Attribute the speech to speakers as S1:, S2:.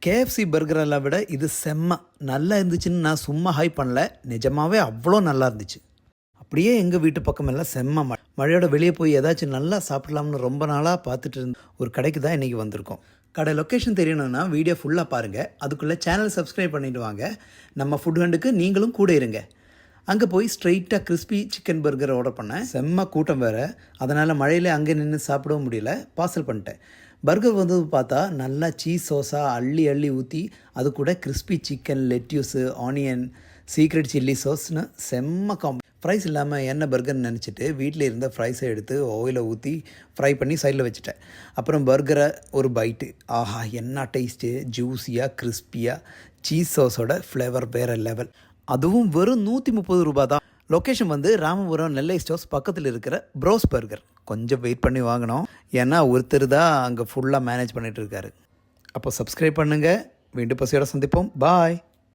S1: KFC பர்கரெல்லாம் விட இது செம்ம நல்லா இருந்துச்சுன்னு நான் சும்மா ஹைப் பண்ணல, நிஜமாகவே அவ்வளோ நல்லா இருந்துச்சு. அப்படியே எங்கள் வீட்டு பக்கமெல்லாம் செம்ம மழையோட வெளியே போய் ஏதாச்சும் நல்லா சாப்பிடலாம்னு ரொம்ப நாளாக பார்த்துட்டு இருந்த ஒரு கடைக்கு தான் இன்றைக்கி வந்திருக்கோம். கடை லொக்கேஷன் தெரியணும்னா வீடியோ ஃபுல்லாக பாருங்கள். அதுக்குள்ளே சேனல் சப்ஸ்கிரைப் பண்ணிவிட்டு வாங்க. நம்ம ஃபுட் ஹண்டுக்கு நீங்களும் கூட இருங்க. அங்கே போய் ஸ்ட்ரெயிட்டாக கிறிஸ்பி சிக்கன் பர்கர் ஆர்டர் பண்ணேன். செம்ம கூட்டம் வேறு, அதனால் மழையில் அங்கே நின்று சாப்பிடவும் முடியல, பார்சல் பண்ணிட்டேன். பர்கர் வந்தது பார்த்தா நல்லா சீஸ் சோஸாக அள்ளி அள்ளி ஊற்றி அது கூட crispy chicken, lettuce, onion, secret chilli சோஸ்னு செம்ம ஃப்ரைஸ் இல்லாமல் என்ன பர்கர்னு நினச்சிட்டு வீட்டில் இருந்த ஃப்ரைஸை எடுத்து ஆயிலை ஊற்றி ஃப்ரை பண்ணி சைடில் வச்சுட்டேன். அப்புறம் பர்கரை ஒரு பைட்டு, ஆஹா என்ன டேஸ்ட்டு! ஜூஸியாக கிறிஸ்பியாக சீஸ் சோஸோட ஃப்ளேவர் வேறு லெவல். அதுவும் வெறும் 130 ரூபா தான். லொக்கேஷன் வந்து ராமபுரம் நெல்லை ஸ்டோர்ஸ் பக்கத்தில் இருக்கிற ப்ரோஸ் பர்கர். கொஞ்சம் வெயிட் பண்ணி வாங்கினோம், ஏன்னா ஒருத்தர் தான் அங்கே ஃபுல்லாக மேனேஜ் பண்ணிகிட்டு இருக்காரு. அப்போ சப்ஸ்கிரைப் பண்ணுங்கள். மீண்டும் பசியோட சந்திப்போம். பாய்.